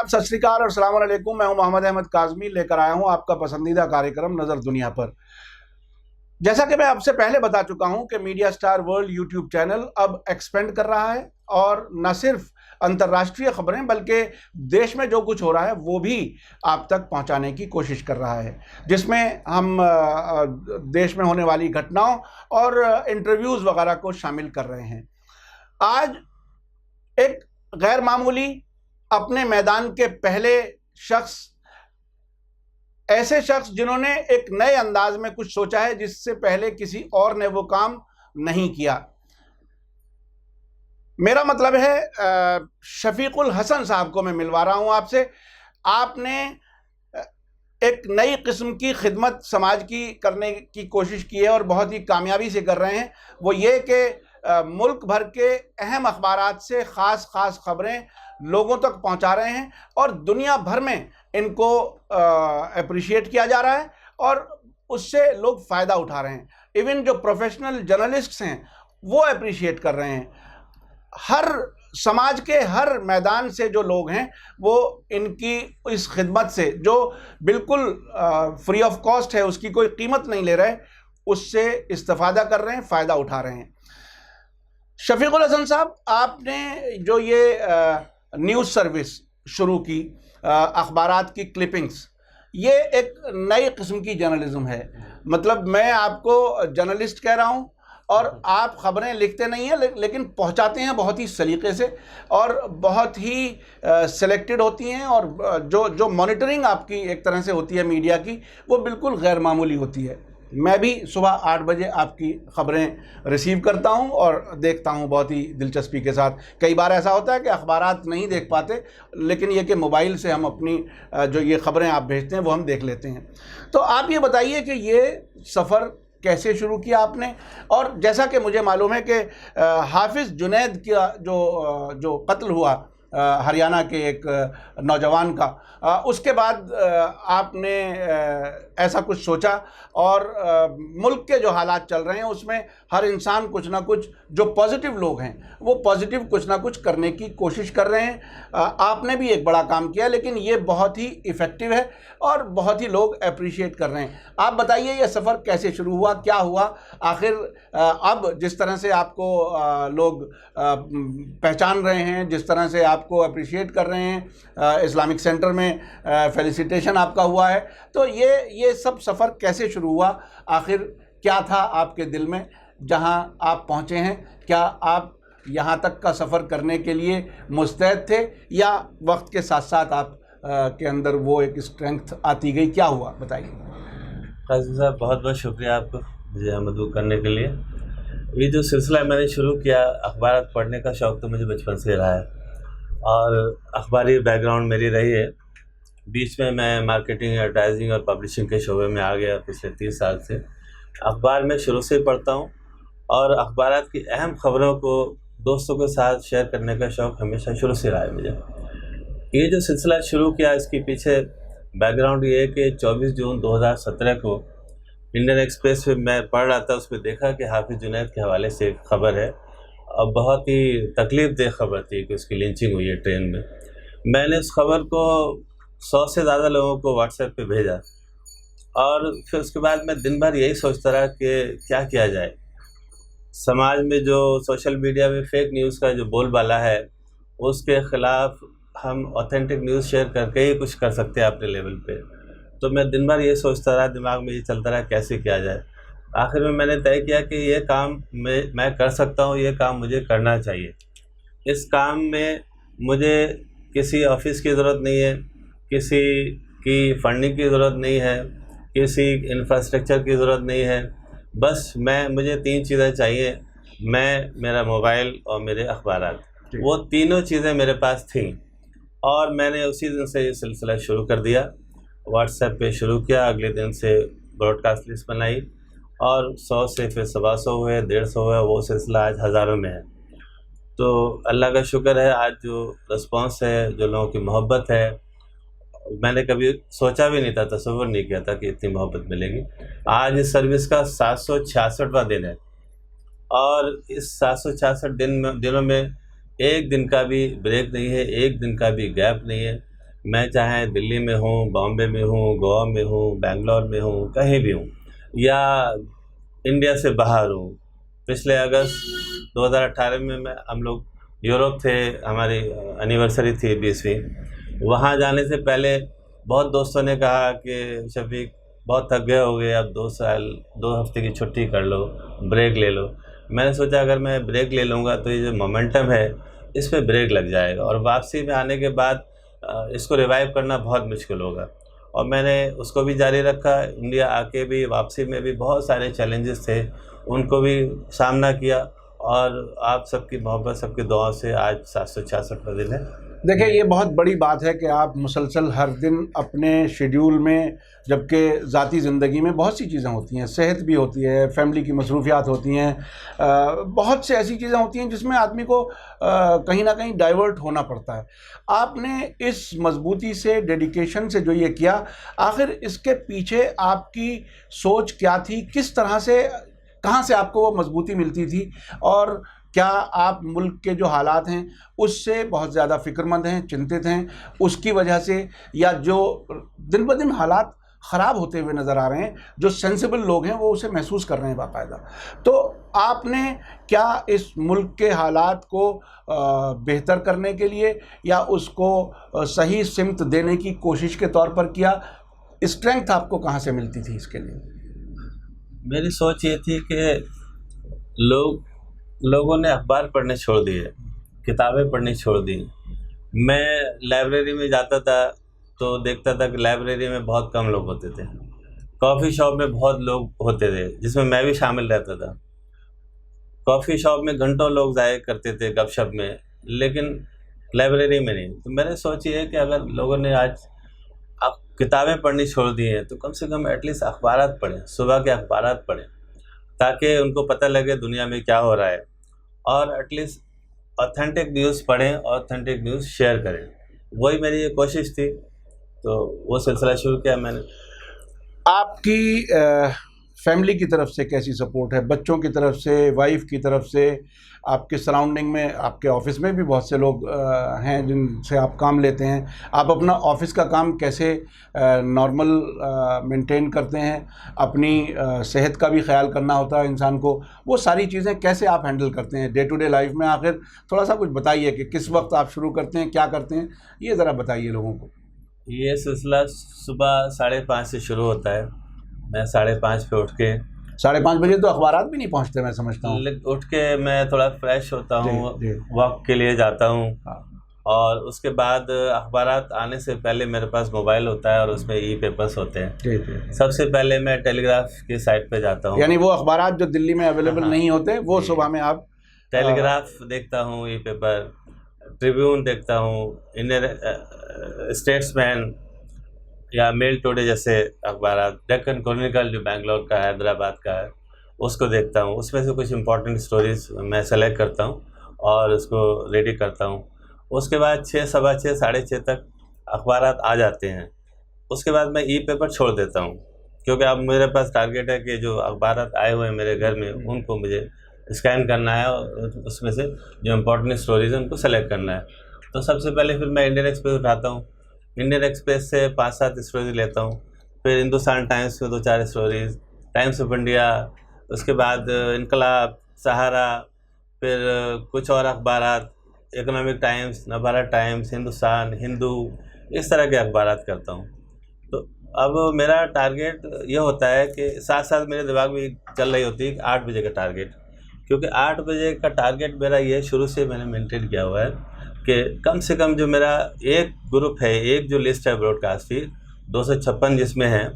आदाब, सत श्री अकाल और अस्सलाम वालेकुम। मैं हूं मोहम्मद अहमद काज़मी, लेकर आया हूं आपका पसंदीदा कार्यक्रम नज़र दुनिया पर। जैसा कि मैं आपसे पहले बता चुका हूं कि media star world YouTube channel अब एक्सपेंड कर रहा है और न सिर्फ अंतर्राष्ट्रीय खबरें बल्कि देश में जो कुछ हो रहा है वो भी आप तक पहुंचाने की कोशिश कर रहा है, जिसमें हम देश में होने वाली घटनाओं और इंटरव्यूज़ वगैरह को शामिल कर रहे हैं। आज एक गैर मामूली अपने मैदान के पहले शख्स, ऐसे शख्स जिन्होंने एक नए अंदाज में कुछ सोचा है जिससे पहले किसी और ने वो काम नहीं किया। मेरा मतलब है शफीकुल हसन साहब को मैं मिलवा रहा हूं आपसे। आपने एक नई किस्म की खिदमत समाज की करने की कोशिश की है और बहुत ही कामयाबी से कर रहे हैं। वो ये कि मुल्क भर के अहम अखबारात से ख़ास खबरें लोगों तक पहुंचा रहे हैं और दुनिया भर में इनको अप्रिशिएट किया जा रहा है और उससे लोग फ़ायदा उठा रहे हैं। इवन जो प्रोफेशनल जर्नलिस्ट्स हैं वो अप्रिशिएट कर रहे हैं। हर समाज के हर मैदान से जो लोग हैं वो इनकी इस खिदमत से, जो बिल्कुल फ्री ऑफ कॉस्ट है, उसकी कोई कीमत नहीं ले रहे, उससे इस्तेफादा कर रहे हैं, फ़ायदा उठा रहे हैं। शफीकुल हसन साहब, आपने जो ये न्यूज़ सर्विस शुरू की, अखबारात की क्लिपिंग्स, ये एक नई किस्म की जर्नलिज्म है। मतलब मैं आपको जर्नलिस्ट कह रहा हूँ और आप ख़बरें लिखते नहीं हैं लेकिन पहुँचाते हैं बहुत ही सलीके से और बहुत ही सेलेक्टेड होती हैं और जो मॉनिटरिंग आपकी एक तरह से होती है मीडिया की, वो बिल्कुल गैर मामूली होती है। मैं भी सुबह 8 बजे आपकी ख़बरें रिसीव करता हूं और देखता हूं बहुत ही दिलचस्पी के साथ। कई बार ऐसा होता है कि अखबारात नहीं देख पाते, लेकिन ये कि मोबाइल से हम अपनी जो ये ख़बरें आप भेजते हैं वो हम देख लेते हैं। तो आप ये बताइए कि ये सफ़र कैसे शुरू किया आपने, और जैसा कि मुझे मालूम है कि हाफिज़ जुनैद का जो कत्ल हुआ हरियाणा के एक नौजवान का, उसके बाद आपने ऐसा कुछ सोचा और मुल्क के जो हालात चल रहे हैं उसमें हर इंसान कुछ ना कुछ, जो पॉजिटिव लोग हैं वो पॉजिटिव कुछ ना कुछ करने की कोशिश कर रहे हैं। आपने भी एक बड़ा काम किया, लेकिन ये बहुत ही इफ़ेक्टिव है और बहुत ही लोग अप्रिशिएट कर रहे हैं। आप बताइए ये सफ़र कैसे शुरू हुआ, क्या हुआ आखिर? अब जिस तरह से आपको लोग पहचान रहे हैं, जिस तरह से आपको अप्रिशिएट कर रहे हैं, इस्लामिक सेंटर में फेलिसिटेशन आपका हुआ है, तो ये सब सफ़र कैसे शुरू हुआ? आखिर क्या था आपके दिल में जहां आप पहुंचे हैं? क्या आप यहां तक का सफ़र करने के लिए मुस्तैद थे या वक्त के साथ साथ आप के अंदर वो एक स्ट्रेंथ आती गई? क्या हुआ बताइए। काज़ी साहब, बहुत बहुत शुक्रिया आपको मुझे यहाँ मदद करने के लिए। ये जो सिलसिला मैंने शुरू किया, अखबार पढ़ने का शौक़ तो मुझे बचपन से रहा है और अखबारी बैकग्राउंड मेरी रही है। बीच में मैं मार्केटिंग, एडवर्टाइजिंग और पब्लिशिंग के शोबे में आ गया पिछले 30 साल से। अखबार में शुरू से ही पढ़ता हूँ और अखबारात की अहम ख़बरों को दोस्तों के साथ शेयर करने का शौक़ हमेशा शुरू से रहा है मुझे। ये जो सिलसिला शुरू किया, इसके पीछे बैकग्राउंड ये है कि 24 जून 2017 को इंडियन एक्सप्रेस पे मैं पढ़ रहा था, उसमें देखा कि हाफिज़ जुनैद के हवाले से एक ख़बर है और बहुत ही तकलीफ़देह ख़बर थी कि उसकी लिंचिंग हुई है ट्रेन में। मैंने उस ख़बर को 100 से ज़्यादा लोगों को व्हाट्सएप पे भेजा और फिर उसके बाद मैं दिन भर यही सोचता रहा कि क्या किया जाए। समाज में जो सोशल मीडिया में फ़ेक न्यूज़ का जो बोलबाला है, उसके ख़िलाफ़ हम ऑथेंटिक न्यूज़ शेयर करके ही कुछ कर सकते हैं अपने लेवल पे। तो मैं दिन भर ये सोचता रहा, दिमाग में ये चलता रहा कैसे किया जाए। आखिर में मैंने तय किया कि ये काम मैं कर सकता हूँ, ये काम मुझे करना चाहिए। इस काम में मुझे किसी ऑफिस की ज़रूरत नहीं है, किसी की फंडिंग की ज़रूरत नहीं है, किसी इंफ्रास्ट्रक्चर की ज़रूरत नहीं है। बस मुझे 3 चीज़ें चाहिए, मेरा मोबाइल और मेरे अखबारात। वो तीनों चीज़ें मेरे पास थीं और मैंने उसी दिन से ये सिलसिला शुरू कर दिया। व्हाट्सएप पे शुरू किया, अगले दिन से ब्रॉडकास्ट लिस्ट बनाई और 100 से फिर 125 हुए, 150 हुए, वो सिलसिला आज हज़ारों में है। तो अल्लाह का शुक्र है, आज जो रिस्पॉन्स है, जो लोगों की मोहब्बत है, मैंने कभी सोचा भी नहीं था, तसव्वुर नहीं किया था कि इतनी मोहब्बत मिलेगी। आज इस सर्विस का 766वां दिन है और इस 766 दिनों में एक दिन का भी ब्रेक नहीं है, एक दिन का भी गैप नहीं है। मैं चाहे दिल्ली में हूँ, बॉम्बे में हूँ, गोवा में हूँ, बेंगलोर में हूँ, कहीं भी हूँ, या इंडिया से बाहर हूँ। पिछले अगस्त 2018 में हम लोग यूरोप थे, हमारी एनिवर्सरी थी 20वीं। वहाँ जाने से पहले बहुत दोस्तों ने कहा कि शफीक बहुत थक गए हो गए, अब 2 हफ्ते की छुट्टी कर लो, ब्रेक ले लो। मैंने सोचा अगर मैं ब्रेक ले लूँगा तो ये जो मोमेंटम है इस पे ब्रेक लग जाएगा और वापसी में आने के बाद इसको रिवाइव करना बहुत मुश्किल होगा। और मैंने उसको भी जारी रखा। इंडिया आके भी वापसी में भी बहुत सारे चैलेंजेस थे, उनको भी सामना किया और आप सबकी मोहब्बत, सबकी दुआओं से आज 766वां दिन है। देखिए, ये बहुत बड़ी बात है कि आप मुसलसल हर दिन अपने शेड्यूल में, जबकि ज़ाती ज़िंदगी में बहुत सी चीज़ें होती हैं, सेहत भी होती है, फैमिली की मसरूफियात होती हैं, बहुत से ऐसी चीज़ें होती हैं जिसमें आदमी को कहीं ना कहीं डाइवर्ट होना पड़ता है। आपने इस मजबूती से, डेडिकेशन से जो ये किया, आखिर इसके पीछे आपकी सोच क्या थी? किस तरह से, कहाँ से आपको वो मजबूती मिलती थी? और क्या आप मुल्क के जो हालात हैं उससे बहुत ज़्यादा फ़िक्रमंद हैं, चिंतित हैं उसकी वजह से, या जो दिन ब दिन हालात ख़राब होते हुए नज़र आ रहे हैं, जो सेंसिबल लोग हैं वो उसे महसूस कर रहे हैं बाकायदा? तो आपने क्या इस मुल्क के हालात को बेहतर करने के लिए या उसको सही सिमत देने की कोशिश के तौर पर किया? स्ट्रेंथ आपको कहाँ से मिलती थी इसके लिए? मेरी सोच ये थी कि लोगों ने अखबार पढ़ने छोड़ दिए, किताबें पढ़नी छोड़ दी। मैं लाइब्रेरी में जाता था तो देखता था कि लाइब्रेरी में बहुत कम लोग होते थे, कॉफ़ी शॉप में बहुत लोग होते थे जिसमें मैं भी शामिल रहता था। कॉफ़ी शॉप में घंटों लोग ज़ाया करते थे गपशप में, लेकिन लाइब्रेरी में नहीं। तो मैंने सोची है कि अगर लोगों ने आज अब किताबें पढ़नी छोड़ दी हैं तो कम से कम एटलीस्ट अखबारात पढ़ें, सुबह के अखबारात पढ़ें, ताकि उनको पता लगे दुनिया में क्या हो रहा है, और एटलीस्ट ऑथेंटिक न्यूज़ पढ़ें, ऑथेंटिक न्यूज़ शेयर करें। वही मेरी ये कोशिश थी, तो वो सिलसिला शुरू किया मैंने। आपकी फैमिली की तरफ से कैसी सपोर्ट है? बच्चों की तरफ से, वाइफ की तरफ से, आपके सराउंडिंग में, आपके ऑफिस में भी बहुत से लोग हैं जिनसे आप काम लेते हैं। आप अपना ऑफिस का काम कैसे नॉर्मल मेंटेन करते हैं? अपनी सेहत का भी ख्याल करना होता है इंसान को, वो सारी चीज़ें कैसे आप हैंडल करते हैं डे टू डे लाइफ में? आखिर थोड़ा सा कुछ बताइए कि किस वक्त आप शुरू करते हैं, क्या करते हैं, ये ज़रा बताइए लोगों को। ये सिलसिला सुबह 5:30 से शुरू होता है। मैं 5:30 पे उठ के, 5:30 बजे तो अखबारात भी नहीं पहुंचते, मैं समझता हूँ। उठ के मैं थोड़ा फ्रेश होता हूँ, जी। वॉक के लिए जाता हूँ, हाँ। और उसके बाद अखबारात आने से पहले मेरे पास मोबाइल होता है और उसमें ई पेपर्स होते हैं। जी जी। सबसे पहले मैं टेलीग्राफ की साइट पे जाता हूँ, यानी वो अखबारात जो दिल्ली में अवेलेबल हाँ, नहीं होते, वो जी। सुबह में आप टेलीग्राफ देखता हूँ, ई पेपर, ट्रिब्यून देखता हूँ, इंडियन स्टेट्समैन या मेल टुडे जैसे अखबार, डेक्कन क्रॉनिकल जो बेंगलोर का है, हैदराबाद का है, उसको देखता हूँ। उसमें से कुछ इंपॉर्टेंट स्टोरीज मैं सेलेक्ट करता हूँ और उसको रेडी करता हूँ। उसके बाद 6, सवा 6, 6:30 तक अखबारात आ जाते हैं। उसके बाद मैं ई पेपर छोड़ देता हूँ, क्योंकि अब मेरे पास टारगेट है कि जो अखबारात आए हुए हैं मेरे घर में उनको मुझे स्कैन करना है और उसमें से जो इम्पोर्टेंट स्टोरीज हैं उनको सेलेक्ट करना है। तो सबसे पहले फिर मैं इंडियन एक्सप्रेस उठाता हूँ, इंडियन एक्सप्रेस से 5-7 स्टोरीज लेता हूँ, फिर हिंदुस्तान टाइम्स में 2-4 स्टोरीज, टाइम्स ऑफ इंडिया, उसके बाद इनकलाब, सहारा, फिर कुछ और अखबारात, Economic Times, Navbharat Times, Hindustan, Hindu, इस तरह के अखबारात करता हूँ। तो अब मेरा टारगेट ये होता है कि साथ साथ मेरे दिमाग में चल रही होती है 8 बजे का टारगेट, क्योंकि 8 बजे का टारगेट मेरा ये शुरू से मैंने मेंटेन किया हुआ है कि कम से कम जो मेरा एक ग्रुप है, एक जो लिस्ट है ब्रॉडकास्ट की 256 जिसमें है,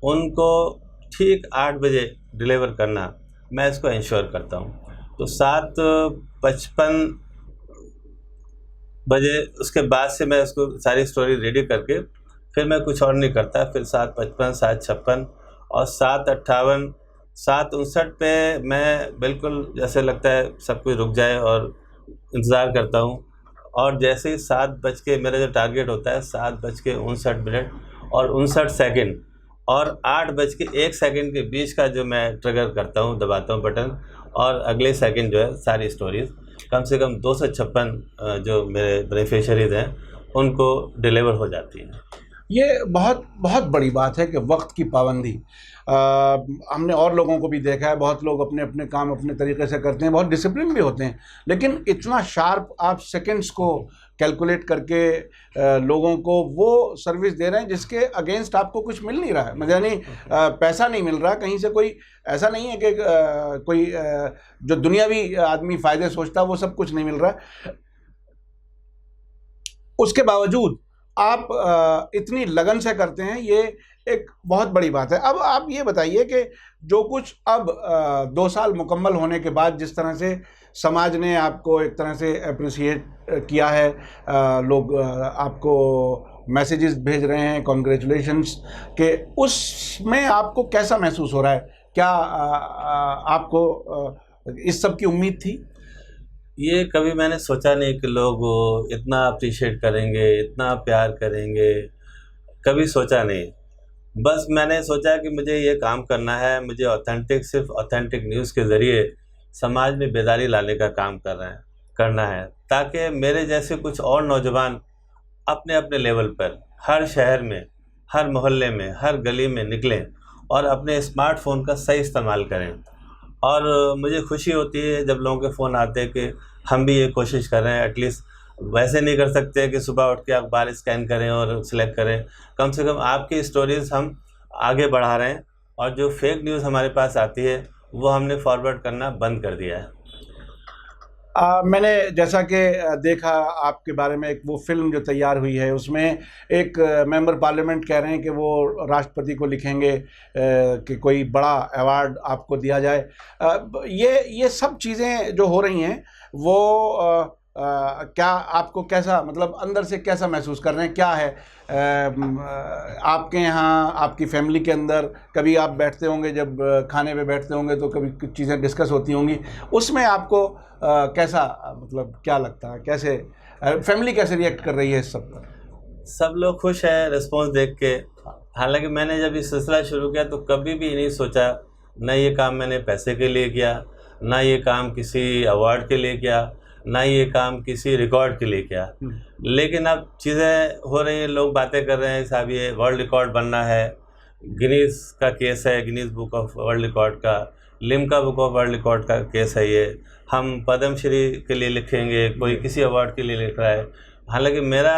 उनको ठीक 8 बजे डिलीवर करना, मैं इसको इंश्योर करता हूँ। तो 7:55 बजे उसके बाद से मैं उसको सारी स्टोरी रेडी करके फिर मैं कुछ और नहीं करता। फिर 7:55, 7:56 और 7:58, 7:59 पे मैं बिल्कुल जैसे लगता है सब कुछ रुक जाए और इंतज़ार करता हूँ। और जैसे ही 7 बज के मेरा जो टारगेट होता है 7:59 और 59 सेकंड और 8:01 के बीच का जो मैं ट्रिगर करता हूँ, दबाता हूँ बटन, और अगले सेकंड जो है सारी स्टोरीज कम से कम 256 जो मेरे बेनिफिशरीज हैं उनको डिलीवर हो जाती है। ये बहुत बहुत बड़ी बात है कि वक्त की पाबंदी। हमने और लोगों को भी देखा है, बहुत लोग अपने अपने काम अपने तरीके से करते हैं, बहुत डिसिप्लिन भी होते हैं, लेकिन इतना शार्प आप सेकंड्स को कैलकुलेट करके लोगों को वो सर्विस दे रहे हैं जिसके अगेंस्ट आपको कुछ मिल नहीं रहा है, मतलब यानी पैसा नहीं मिल रहा कहीं से, कोई ऐसा नहीं है कि कोई जो दुनियावी आदमी फ़ायदे सोचता है वो सब कुछ नहीं मिल रहा है। उसके बावजूद आप इतनी लगन से करते हैं, ये एक बहुत बड़ी बात है। अब आप ये बताइए कि जो कुछ अब 2 साल मुकम्मल होने के बाद जिस तरह से समाज ने आपको एक तरह से अप्रिशिएट किया है, लोग आपको मैसेजेस भेज रहे हैं कॉन्ग्रेचुलेशंस के, उसमें आपको कैसा महसूस हो रहा है? क्या आपको इस सब की उम्मीद थी? ये कभी मैंने सोचा नहीं कि लोग इतना अप्रिशिएट करेंगे, इतना प्यार करेंगे, कभी सोचा नहीं। बस मैंने सोचा कि मुझे ये काम करना है, मुझे ऑथेंटिक, सिर्फ ऑथेंटिक न्यूज़ के ज़रिए समाज में बेदारी लाने का काम करना है, ताकि मेरे जैसे कुछ और नौजवान अपने अपने लेवल पर हर शहर में, हर मोहल्ले में, हर गली में निकलें और अपने स्मार्टफोन का सही इस्तेमाल करें। और मुझे खुशी होती है जब लोगों के फ़ोन आते हैं कि हम भी ये कोशिश कर रहे हैं। एटलीस्ट वैसे नहीं कर सकते कि सुबह उठ के अखबार स्कैन करें और सिलेक्ट करें, कम से कम आपकी स्टोरीज़ हम आगे बढ़ा रहे हैं, और जो फेक न्यूज़ हमारे पास आती है वो हमने फॉरवर्ड करना बंद कर दिया है। मैंने जैसा कि देखा आपके बारे में, एक वो फिल्म जो तैयार हुई है उसमें एक मेंबर पार्लियामेंट कह रहे हैं कि वो राष्ट्रपति को लिखेंगे कि कोई बड़ा अवार्ड आपको दिया जाए। ये सब चीज़ें जो हो रही हैं वो क्या आपको कैसा, मतलब अंदर से कैसा महसूस कर रहे हैं? क्या है आपके यहाँ, आपकी फैमिली के अंदर कभी आप बैठते होंगे, जब खाने पे बैठते होंगे तो कभी कुछ चीज़ें डिस्कस होती होंगी, उसमें आपको कैसा, मतलब क्या लगता है, कैसे फैमिली कैसे रिएक्ट कर रही है इस सब पर? सब लोग खुश हैं रिस्पॉन्स देख के। हालांकि मैंने जब ये सिलसिला शुरू किया तो कभी भी नहीं सोचा, ना ये काम मैंने पैसे के लिए किया, ना ये काम किसी अवार्ड के लिए किया, ना ये काम किसी रिकॉर्ड के लिए किया। लेकिन अब चीज़ें हो रही हैं, लोग बातें कर रहे हैं, साहब ये वर्ल्ड रिकॉर्ड बनना है, गिनीज का केस है, Guinness book of world record का, Limca book of world record का केस है ये, हम पद्मश्री के लिए लिखेंगे, कोई किसी अवार्ड के लिए लिख रहा है। हालांकि मेरा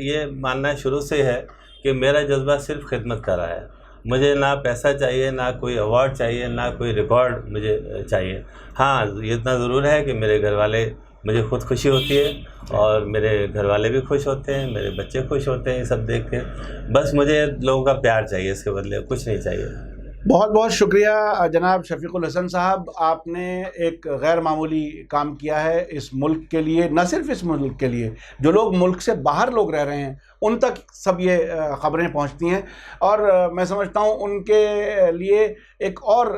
ये मानना शुरू से है कि मेरा जज्बा सिर्फ खिदमत कर रहा है, मुझे ना पैसा चाहिए, ना कोई अवार्ड चाहिए, ना कोई रिकॉर्ड मुझे चाहिए। हाँ, ये इतना ज़रूर है कि मेरे घर वाले, मुझे खुद खुशी होती है और मेरे घर वाले भी खुश होते हैं, मेरे बच्चे खुश होते हैं ये सब देख के। बस मुझे लोगों का प्यार चाहिए, इसके बदले कुछ नहीं चाहिए। बहुत बहुत शुक्रिया जनाब शफीकुल हसन साहब, आपने एक गैर मामूली काम किया है इस मुल्क के लिए, न सिर्फ इस मुल्क के लिए, जो लोग मुल्क से बाहर लोग रह रहे हैं उन तक सब ये ख़बरें पहुंचती हैं, और मैं समझता हूं उनके लिए एक और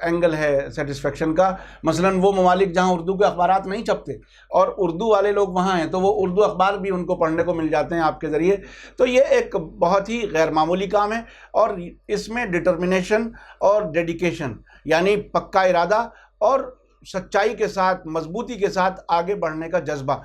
एंगल है सेटिस्फेक्शन का। मसलन वो ममालिक जहां उर्दू के अखबारात नहीं छपते और उर्दू वाले लोग वहां हैं, तो वो उर्दू अखबार भी उनको पढ़ने को मिल जाते हैं आपके ज़रिए। तो ये एक बहुत ही गैर मामूली काम है, और इसमें डिटर्मिनेशन और डेडिकेशन, यानी पक्का इरादा और सच्चाई के साथ, मजबूती के साथ आगे बढ़ने का जज्बा,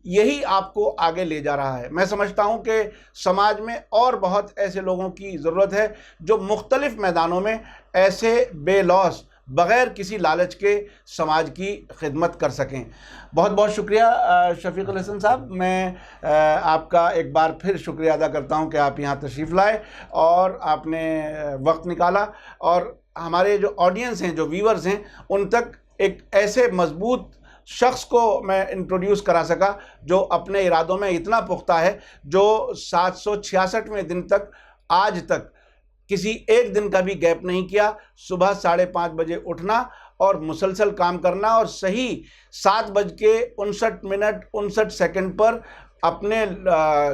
यही आपको आगे ले जा रहा है। मैं समझता हूं कि समाज में और बहुत ऐसे लोगों की ज़रूरत है जो मुख्तलिफ मैदानों में ऐसे बेलौस, बग़ैर किसी लालच के समाज की खिदमत कर सकें। बहुत बहुत शुक्रिया शफीकुल हसन साहब, मैं आपका एक बार फिर शुक्रिया अदा करता हूं कि आप यहाँ तशरीफ़ लाए और आपने वक्त निकाला, और हमारे जो ऑडियंस हैं, जो व्यूअर्स हैं, उन तक एक ऐसे मजबूत शख्स को मैं इंट्रोड्यूस करा सका जो अपने इरादों में इतना पुख्ता है, जो 766वें दिन तक आज तक किसी एक दिन का भी गैप नहीं किया। सुबह 5:30 बजे उठना और मुसलसल काम करना, और सही 7:59 पर अपने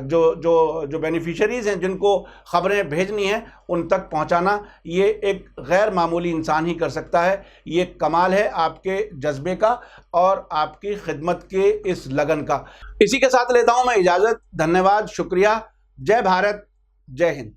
जो बेनिफिशरीज़ हैं, जिनको ख़बरें भेजनी हैं, उन तक पहुंचाना, ये एक गैर मामूली इंसान ही कर सकता है। ये कमाल है आपके जज्बे का और आपकी खिदमत के इस लगन का। इसी के साथ लेता हूं मैं इजाज़त। धन्यवाद, शुक्रिया। जय भारत, जय हिंद।